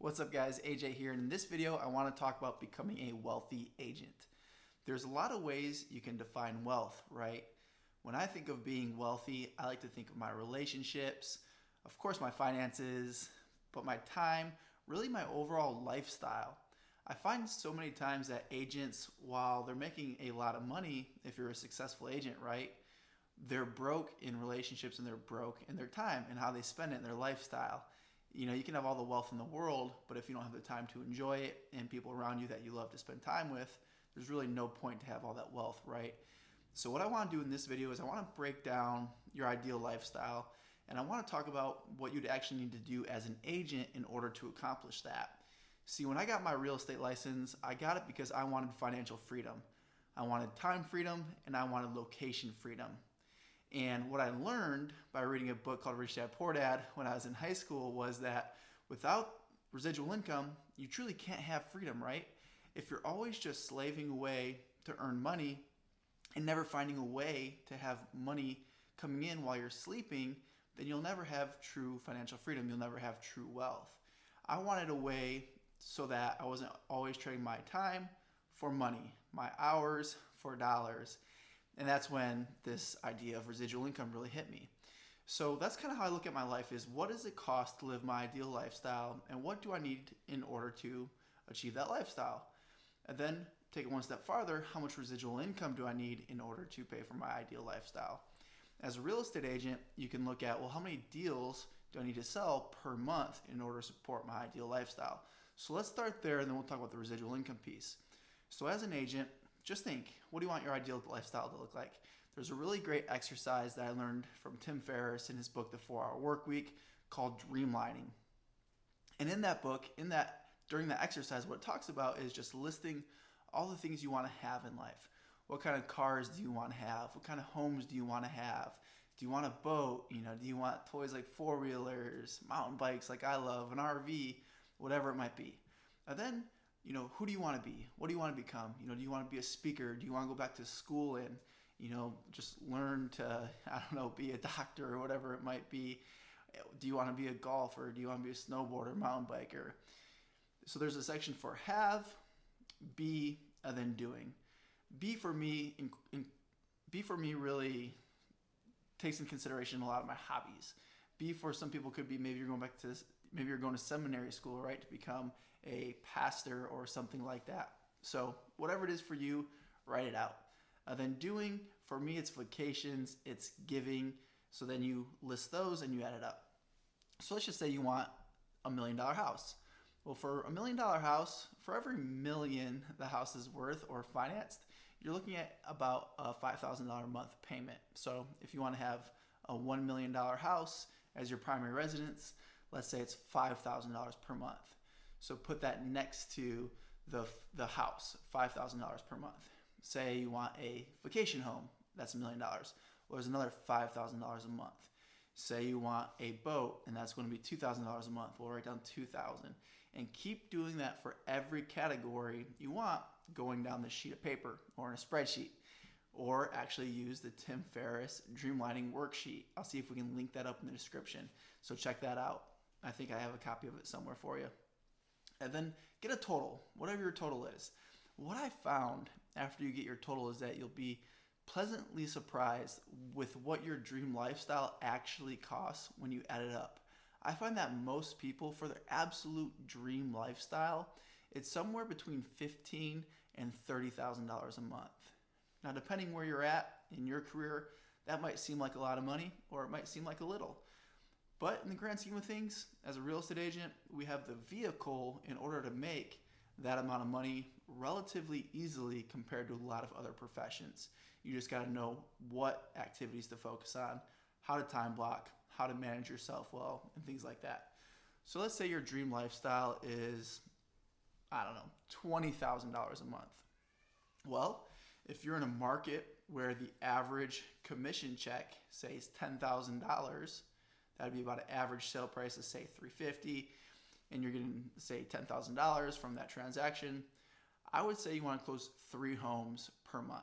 What's up guys, AJ here, and in this video I want to talk about becoming a wealthy agent. There's a lot of ways you can define wealth, right? When I think of being wealthy, I like to think of my relationships, of course my finances, but my time, really my overall lifestyle. I find so many times that agents, while they're making a lot of money, if you're a successful agent, right? They're broke in relationships and they're broke in their time and how they spend it in their lifestyle. You know, you can have all the wealth in the world, but if you don't have the time to enjoy it and people around you that you love to spend time with, there's really no point to have all that wealth, right? So what I want to do in this video is I want to break down your ideal lifestyle, and I want to talk about what you'd actually need to do as an agent in order to accomplish that. See, when I got my real estate license, I got it because I wanted financial freedom. I wanted time freedom and I wanted location freedom. And what I learned by reading a book called Rich Dad Poor Dad when I was in high school was that without residual income, you truly can't have freedom, right? If you're always just slaving away to earn money and never finding a way to have money coming in while you're sleeping, then you'll never have true financial freedom. You'll never have true wealth. I wanted a way so that I wasn't always trading my time for money, my hours for dollars. And that's when this idea of residual income really hit me. So that's kind of how I look at my life is what does it cost to live my ideal lifestyle and what do I need in order to achieve that lifestyle? And then take it one step farther, how much residual income do I need in order to pay for my ideal lifestyle? As a real estate agent, you can look at, well, how many deals do I need to sell per month in order to support my ideal lifestyle? So let's start there and then we'll talk about the residual income piece. So as an agent, just think, what do you want your ideal lifestyle to look like? There's a really great exercise that I learned from Tim Ferriss in his book, The 4-Hour Workweek, called Dreamlining. And in that book, during that exercise, what it talks about is just listing all the things you want to have in life. What kind of cars do you want to have? What kind of homes do you want to have? Do you want a boat? Do you want toys like four-wheelers, mountain bikes like I love, an RV, whatever it might be. And then, who do you want to be? What do you want to become? Do you want to be a speaker? Do you want to go back to school and, just learn to, be a doctor or whatever it might be? Do you want to be a golfer? Do you want to be a snowboarder, mountain biker? So there's a section for have, be, and then doing. Be for me really takes in consideration a lot of my hobbies. Be for some people could be maybe you're going to seminary school, right, to become a pastor or something like that. So whatever it is for you, write it out. Then doing, for me, it's vacations, it's giving. So then you list those and you add it up. So let's just say you want $1 million house. Well, for $1 million house, for every million the house is worth or financed, you're looking at about a $5,000 a month payment. So if you want to have a $1 million house as your primary residence, let's say it's $5,000 per month. So put that next to the house, $5,000 per month. Say you want a vacation home, that's $1 million. Well, there's another $5,000 a month. Say you want a boat, and that's going to be $2,000 a month. We'll write down $2,000. And keep doing that for every category you want going down the sheet of paper or in a spreadsheet. Or actually use the Tim Ferriss Dreamlining worksheet. I'll see if we can link that up in the description. So check that out. I think I have a copy of it somewhere for you. And then get a total, whatever your total is. What I found after you get your total is that you'll be pleasantly surprised with what your dream lifestyle actually costs when you add it up. I find that most people, for their absolute dream lifestyle, it's somewhere between $15,000 and $30,000 a month. Now, depending where you're at in your career, that might seem like a lot of money or it might seem like a little. But in the grand scheme of things, as a real estate agent, we have the vehicle in order to make that amount of money relatively easily compared to a lot of other professions. You just got to know what activities to focus on, how to time block, how to manage yourself well, and things like that. So let's say your dream lifestyle is, $20,000 a month. Well, if you're in a market where the average commission check, say, is $10,000, that'd be about an average sale price of, say, $350, and you're getting, say, $10,000 from that transaction, I would say you want to close 3 homes per month.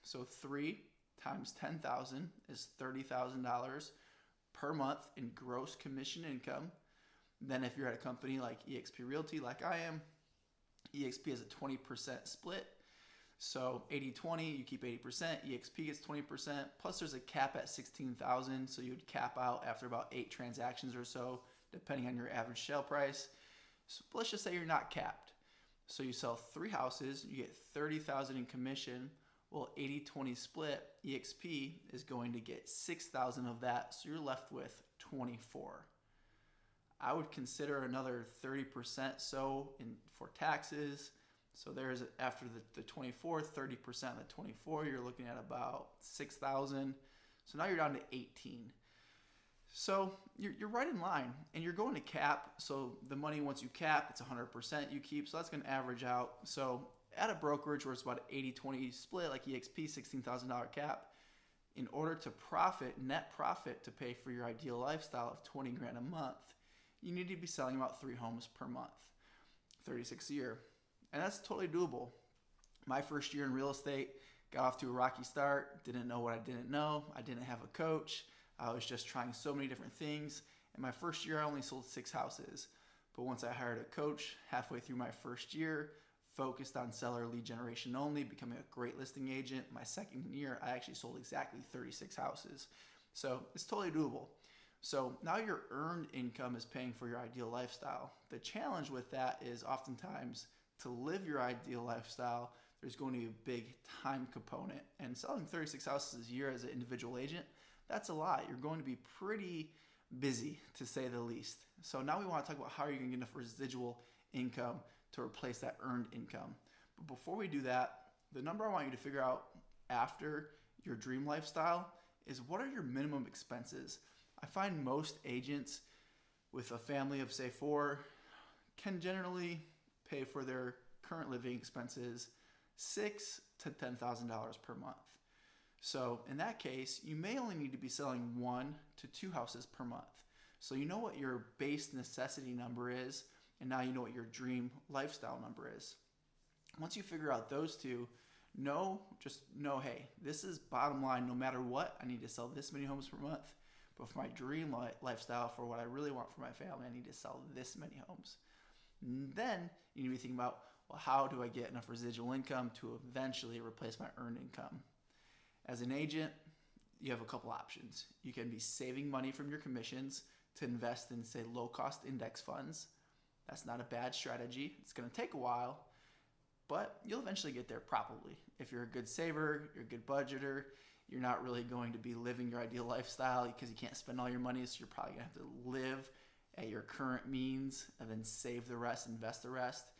So 3 times 10,000 is $30,000 per month in gross commission income. Then if you're at a company like eXp Realty, like I am, eXp has a 20% split. So 80-20, you keep 80%, eXp gets 20%, plus there's a cap at 16,000, so you'd cap out after about 8 transactions or so, depending on your average sale price. So let's just say you're not capped. So you sell 3 houses, you get 30,000 in commission. Well, 80-20 split, eXp is going to get 6,000 of that, so you're left with 24. I would consider another 30% for taxes. So there's, after the 24, 30% of the 24, you're looking at about 6,000. So now you're down to 18. So you're right in line, and you're going to cap. So the money, once you cap, it's 100% you keep. So that's going to average out. So at a brokerage where it's about an 80-20 split, like eXp, $16,000 cap, in order to net profit to pay for your ideal lifestyle of 20 grand a month, you need to be selling about 3 homes per month, 36 a year. And that's totally doable. My first year in real estate, got off to a rocky start, didn't know what I didn't know. I didn't have a coach. I was just trying so many different things. In my first year, I only sold 6 houses. But once I hired a coach halfway through my first year, focused on seller lead generation only, becoming a great listing agent, my second year, I actually sold exactly 36 houses. So it's totally doable. So now your earned income is paying for your ideal lifestyle. The challenge with that is oftentimes to live your ideal lifestyle, there's going to be a big time component. And selling 36 houses a year as an individual agent, that's a lot. You're going to be pretty busy, to say the least. So now we want to talk about how you're going to get enough residual income to replace that earned income. But before we do that, the number I want you to figure out after your dream lifestyle is, what are your minimum expenses? I find most agents with a family of, say, 4 can generally pay for their current living expenses $6,000 to $10,000 per month. So in that case, you may only need to be selling 1 to 2 houses per month. So you know what your base necessity number is, and now you know what your dream lifestyle number is. Once you figure out those two, just know, hey, this is bottom line. No matter what, I need to sell this many homes per month. But for my dream lifestyle, for what I really want for my family, I need to sell this many homes. And then you need to be thinking about, well, how do I get enough residual income to eventually replace my earned income? As an agent, you have a couple options. You can be saving money from your commissions to invest in, say, low-cost index funds. That's not a bad strategy. It's going to take a while, but you'll eventually get there probably. If you're a good saver, you're a good budgeter, you're not really going to be living your ideal lifestyle because you can't spend all your money, so you're probably going to have to live at your current means and then save the rest, invest the rest.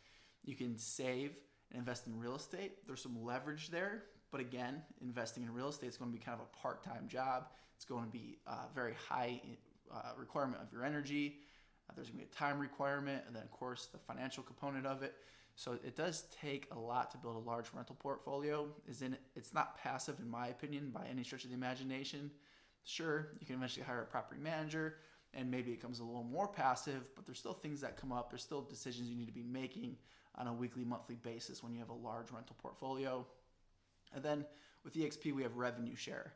You can save and invest in real estate. There's some leverage there, but again, investing in real estate is going to be kind of a part-time job. It's going to be a very high requirement of your energy. There's going to be a time requirement, and then of course the financial component of it. So it does take a lot to build a large rental portfolio. It's not passive, in my opinion, by any stretch of the imagination. Sure, you can eventually hire a property manager, and maybe it becomes a little more passive, but there's still things that come up. There's still decisions you need to be making on a weekly, monthly basis when you have a large rental portfolio. And then with eXp, we have revenue share.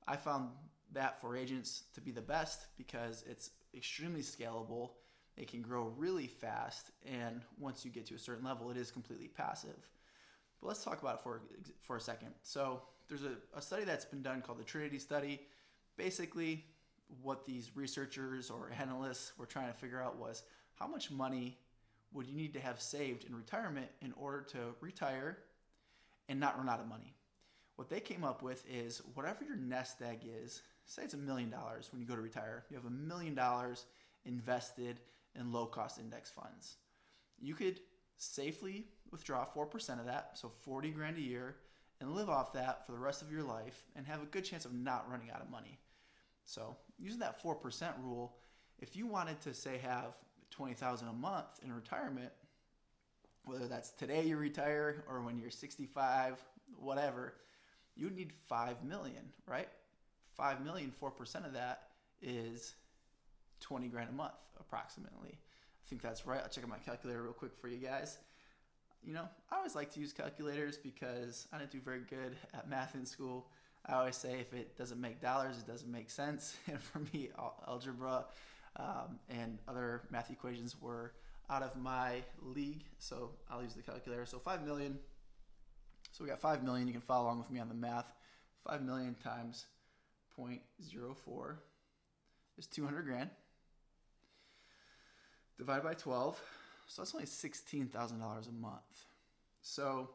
I found that for agents to be the best because it's extremely scalable. It can grow really fast, and once you get to a certain level, it is completely passive. But let's talk about it for a second. So there's a study that's been done called the Trinity Study. Basically, what these researchers or analysts were trying to figure out was, how much money would you need to have saved in retirement in order to retire and not run out of money? What they came up with is, whatever your nest egg is, say it's $1 million when you go to retire, you have $1 million invested in low-cost index funds. You could safely withdraw 4% of that, so 40 grand a year, and live off that for the rest of your life and have a good chance of not running out of money. So using that 4% rule, if you wanted to, say, have $20,000 a month in retirement, whether that's today you retire or when you're 65, whatever, you would need $5 million, right? $5 million, 4% of that is 20 grand a month, approximately. I think that's right. I'll check out my calculator real quick for you guys. I always like to use calculators because I didn't do very good at math in school. I always say if it doesn't make dollars, it doesn't make sense. And for me, algebra, and other math equations were out of my league, so I'll use the calculator. So 5 million. So we got 5 million. You can follow along with me on the math. 5 million times 0.04 is 200 grand. Divided by 12. So that's only $16,000 a month. So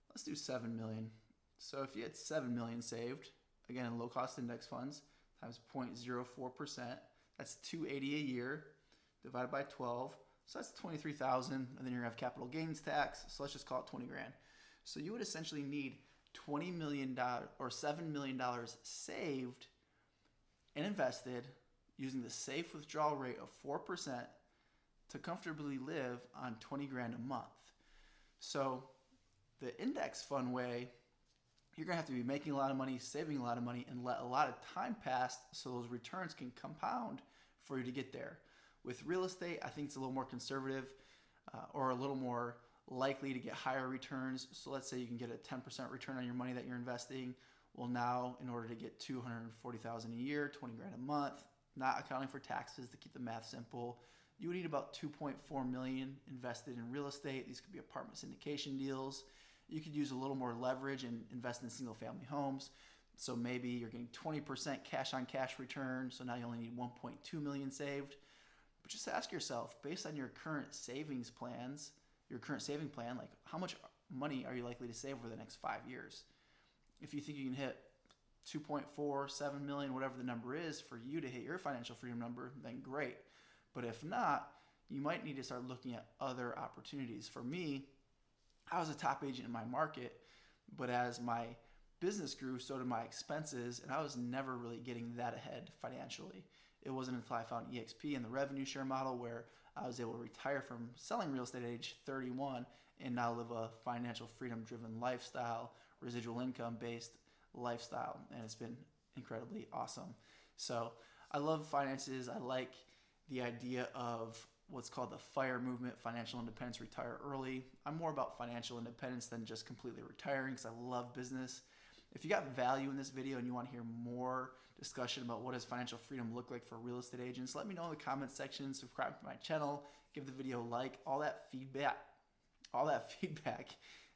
let's do 7 million. So if you had 7 million saved, again in low cost index funds, times 0.04%, that's $280 a year divided by 12. So that's 23,000, and then you're gonna have capital gains tax. So let's just call it 20 grand. So you would essentially need $20 million or $7 million saved and invested using the safe withdrawal rate of 4% to comfortably live on 20 grand a month. So the index fund way, you're gonna have to be making a lot of money, saving a lot of money, and let a lot of time pass so those returns can compound for you to get there. With real estate, I think it's a little more conservative or a little more likely to get higher returns. So let's say you can get a 10% return on your money that you're investing. Well, now in order to get $240,000 a year, 20 grand a month, not accounting for taxes to keep the math simple, you would need about 2.4 million invested in real estate. These could be apartment syndication deals. You could use a little more leverage and invest in single family homes. So maybe you're getting 20% cash on cash return. So now you only need 1.2 million saved. But just ask yourself, based on your current savings plans, your current saving plan, like how much money are you likely to save over the next 5 years? If you think you can hit 2.47 million, whatever the number is for you to hit your financial freedom number, then great. But if not, you might need to start looking at other opportunities. For me, I was a top agent in my market, but as my business grew, so did my expenses, and I was never really getting that ahead financially. It wasn't until I found EXP and the revenue share model where I was able to retire from selling real estate at age 31 and now live a financial freedom driven lifestyle, residual income based lifestyle, and it's been incredibly awesome. So I love finances. I like the idea of what's called the FIRE movement, financial independence, retire early. I'm more about financial independence than just completely retiring because I love business. If you got value in this video and you want to hear more discussion about what does financial freedom look like for real estate agents, let me know in the comments section, subscribe to my channel, give the video a like. All that feedback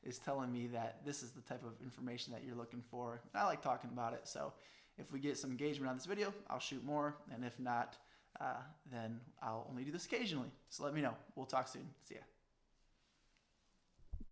is telling me that this is the type of information that you're looking for. And I like talking about it. So if we get some engagement on this video, I'll shoot more. And if not, then I'll only do this occasionally. So let me know. We'll talk soon. See ya.